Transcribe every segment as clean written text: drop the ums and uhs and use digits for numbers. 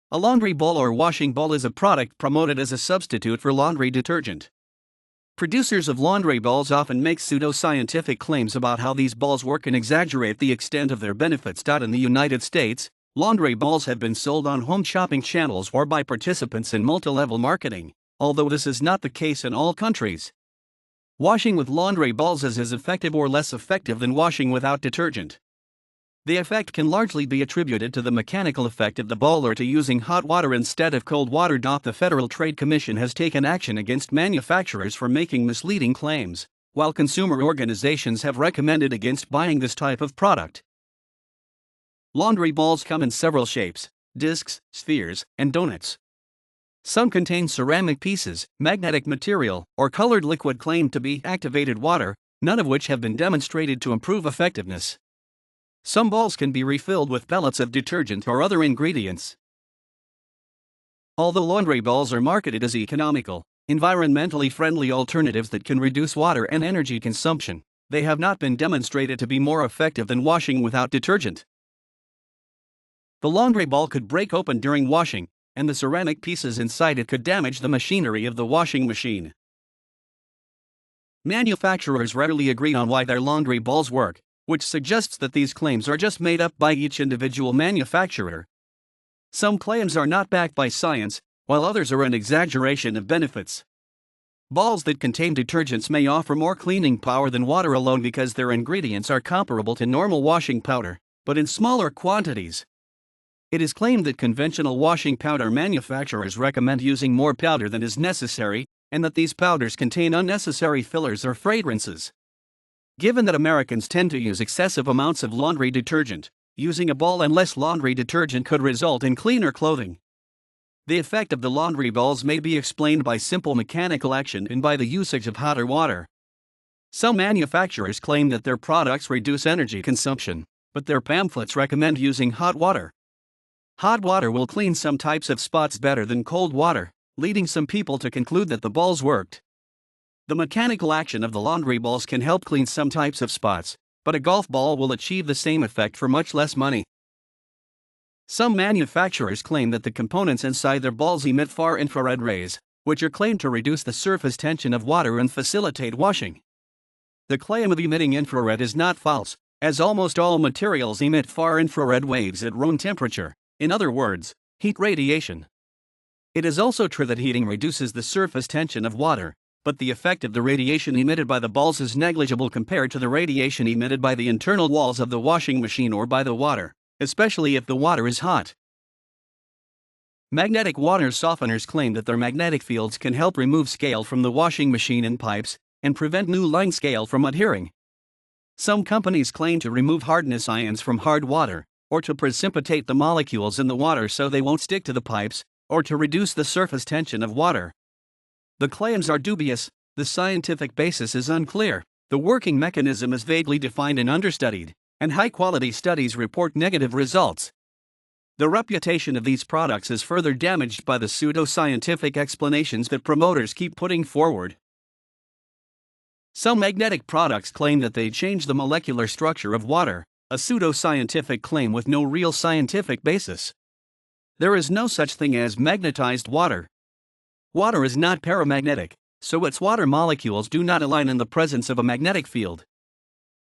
A laundry ball or washing ball is a product promoted as a substitute for laundry detergent. Producers of laundry balls often make pseudoscientific claims about how these balls work and exaggerate the extent of their benefits. In the United States, laundry balls have been sold on home shopping channels or by participants in multilevel marketing, although this is not the case in all countries. Washing with laundry balls is as effective or less effective than washing without detergent. The effect can largely be attributed to the mechanical effect of the ball or to using hot water instead of cold water. The Federal Trade Commission has taken action against manufacturers for making misleading claims, while consumer organizations have recommended against buying this type of product. Laundry balls come in several shapes: discs, spheres, and donuts. Some contain ceramic pieces, magnetic material, or colored liquid claimed to be activated water, none of which have been demonstrated to improve effectiveness. Some balls can be refilled with pellets of detergent or other ingredients. Although laundry balls are marketed as economical, environmentally friendly alternatives that can reduce water and energy consumption, they have not been demonstrated to be more effective than washing without detergent. The laundry ball could break open during washing, and the ceramic pieces inside it could damage the machinery of the washing machine. Manufacturers rarely agree on why their laundry balls work, which suggests that these claims are just made up by each individual manufacturer. Some claims are not backed by science, while others are an exaggeration of benefits. Balls that contain detergents may offer more cleaning power than water alone because their ingredients are comparable to normal washing powder, but in smaller quantities. It is claimed that conventional washing powder manufacturers recommend using more powder than is necessary, and that these powders contain unnecessary fillers or fragrances. Given that Americans tend to use excessive amounts of laundry detergent, using a ball and less laundry detergent could result in cleaner clothing. The effect of the laundry balls may be explained by simple mechanical action and by the usage of hotter water. Some manufacturers claim that their products reduce energy consumption, but their pamphlets recommend using hot water. Hot water will clean some types of spots better than cold water, leading some people to conclude that the balls worked. The mechanical action of the laundry balls can help clean some types of spots, but a golf ball will achieve the same effect for much less money. Some manufacturers claim that the components inside their balls emit far infrared rays, which are claimed to reduce the surface tension of water and facilitate washing. The claim of emitting infrared is not false, as almost all materials emit far infrared waves at room temperature, in other words, heat radiation. It is also true that heating reduces the surface tension of water, but the effect of the radiation emitted by the balls is negligible compared to the radiation emitted by the internal walls of the washing machine or by the water, especially if the water is hot. Magnetic water softeners claim that their magnetic fields can help remove scale from the washing machine and pipes, and prevent new line scale from adhering. Some companies claim to remove hardness ions from hard water, or to precipitate the molecules in the water so they won't stick to the pipes, or to reduce the surface tension of water. The claims are dubious, the scientific basis is unclear, the working mechanism is vaguely defined and understudied, and high-quality studies report negative results. The reputation of these products is further damaged by the pseudoscientific explanations that promoters keep putting forward. Some magnetic products claim that they change the molecular structure of water, a pseudoscientific claim with no real scientific basis. There is no such thing as magnetized water. Water is not paramagnetic, so its water molecules do not align in the presence of a magnetic field.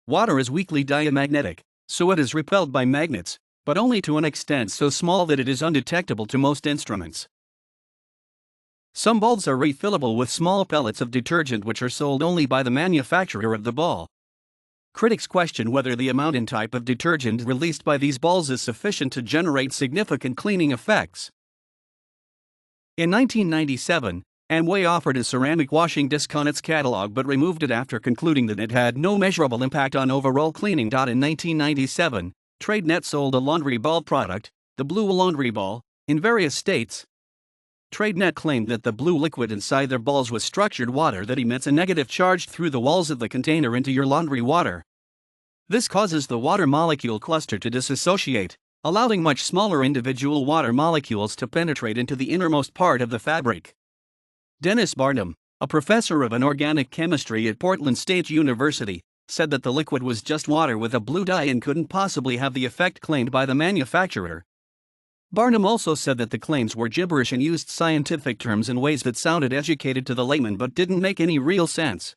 Water is weakly diamagnetic, so it is repelled by magnets, but only to an extent so small that it is undetectable to most instruments. Some balls are refillable with small pellets of detergent which are sold only by the manufacturer of the ball. Critics question whether the amount and type of detergent released by these balls is sufficient to generate significant cleaning effects. In 1997, Amway offered a ceramic washing disc on its catalog but removed it after concluding that it had no measurable impact on overall cleaning. In 1997, TradeNet sold a laundry ball product, the Blue Laundry Ball, in various states. TradeNet claimed that the blue liquid inside their balls was structured water that emits a negative charge through the walls of the container into your laundry water. This causes the water molecule cluster to dissociate, allowing much smaller individual water molecules to penetrate into the innermost part of the fabric. Dennis Barnum, a professor of inorganic chemistry at Portland State University, said that the liquid was just water with a blue dye and couldn't possibly have the effect claimed by the manufacturer. Barnum also said that the claims were gibberish and used scientific terms in ways that sounded educated to the layman but didn't make any real sense.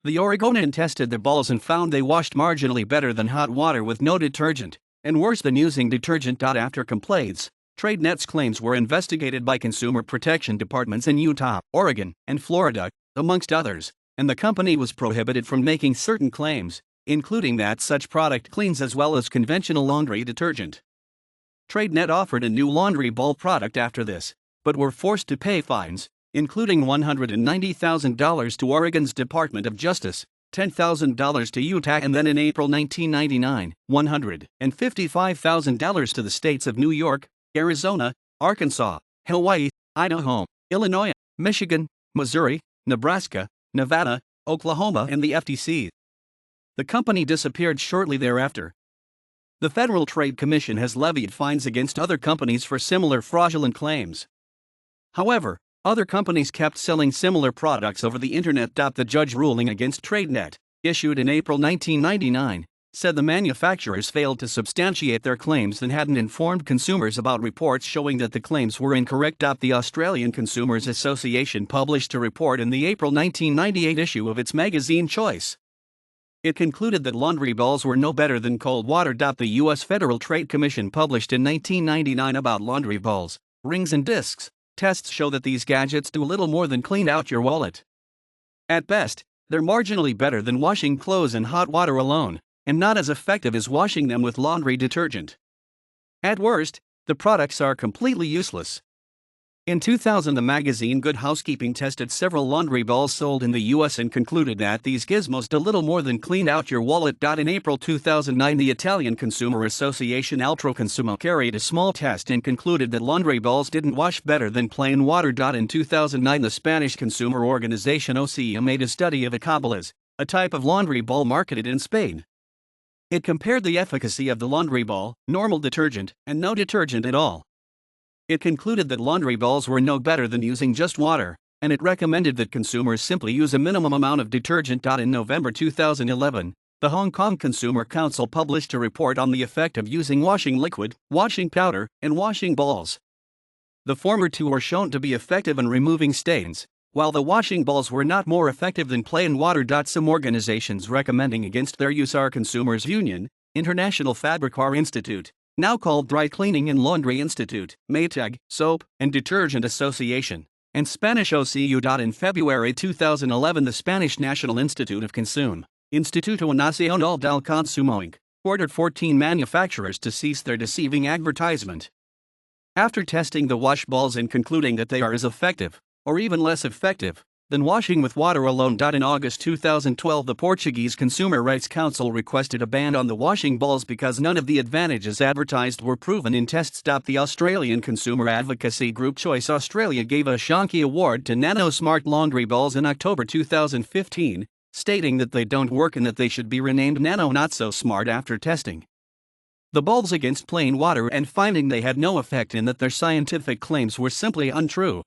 The Oregonian tested the balls and found they washed marginally better than hot water with no detergent, and worse than using detergent. After complaints, TradeNet's claims were investigated by consumer protection departments in Utah, Oregon, and Florida, amongst others, and the company was prohibited from making certain claims, including that such product cleans as well as conventional laundry detergent. TradeNet offered a new laundry ball product after this, but were forced to pay fines, including $190,000 to Oregon's Department of Justice, $10,000 to Utah, and then in April 1999, $155,000 to the states of New York, Arizona, Arkansas, Hawaii, Idaho, Illinois, Michigan, Missouri, Nebraska, Nevada, Oklahoma, and the FTC. The company disappeared shortly thereafter. The Federal Trade Commission has levied fines against other companies for similar fraudulent claims. However, other companies kept selling similar products over the internet. The judge ruling against TradeNet, issued in April 1999, said the manufacturers failed to substantiate their claims and hadn't informed consumers about reports showing that the claims were incorrect. The Australian Consumers Association published a report in the April 1998 issue of its magazine Choice. It concluded that laundry balls were no better than cold water. The U.S. Federal Trade Commission published in 1999 about laundry balls, rings, and discs. Tests show that these gadgets do little more than clean out your wallet. At best, they're marginally better than washing clothes in hot water alone, and not as effective as washing them with laundry detergent. At worst, the products are completely useless. In 2000, the magazine Good Housekeeping tested several laundry balls sold in the US and concluded that these gizmos do little more than clean out your wallet. In April 2009, the Italian consumer association Altroconsumo carried a small test and concluded that laundry balls didn't wash better than plain water. In 2009, the Spanish consumer organization OCA made a study of acabalas, a type of laundry ball marketed in Spain. It compared the efficacy of the laundry ball, normal detergent, and no detergent at all. It concluded that laundry balls were no better than using just water, and it recommended that consumers simply use a minimum amount of detergent. In November 2011, the Hong Kong Consumer Council published a report on the effect of using washing liquid, washing powder, and washing balls. The former two were shown to be effective in removing stains, while the washing balls were not more effective than plain water. Some organizations recommending against their use are Consumers Union, International Fabricar Institute, now called Dry Cleaning and Laundry Institute, Maytag, Soap and Detergent Association, and Spanish OCU. In February 2011, the Spanish National Institute of Consumo, Instituto Nacional del Consumo Inc., ordered 14 manufacturers to cease their deceiving advertisement. After testing the wash balls and concluding that they are as effective, or even less effective, than washing with water alone. In August 2012, the Portuguese Consumer Rights Council requested a ban on the washing balls because none of the advantages advertised were proven in tests. The Australian consumer advocacy group Choice Australia gave a Shonky Award to Nano Smart laundry balls in October 2015, stating that they don't work and that they should be renamed Nano Not So Smart after testing the balls against plain water and finding they had no effect and that their scientific claims were simply untrue.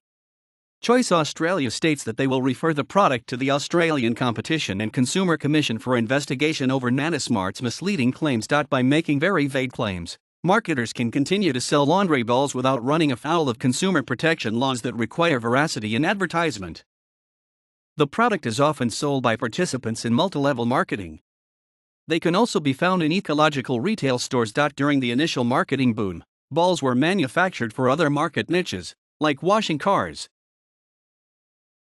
Choice Australia states that they will refer the product to the Australian Competition and Consumer Commission for investigation over Nanosmart's misleading claims. By making very vague claims, marketers can continue to sell laundry balls without running afoul of consumer protection laws that require veracity in advertisement. The product is often sold by participants in multilevel marketing. They can also be found in ecological retail stores. During the initial marketing boom, balls were manufactured for other market niches, like washing cars,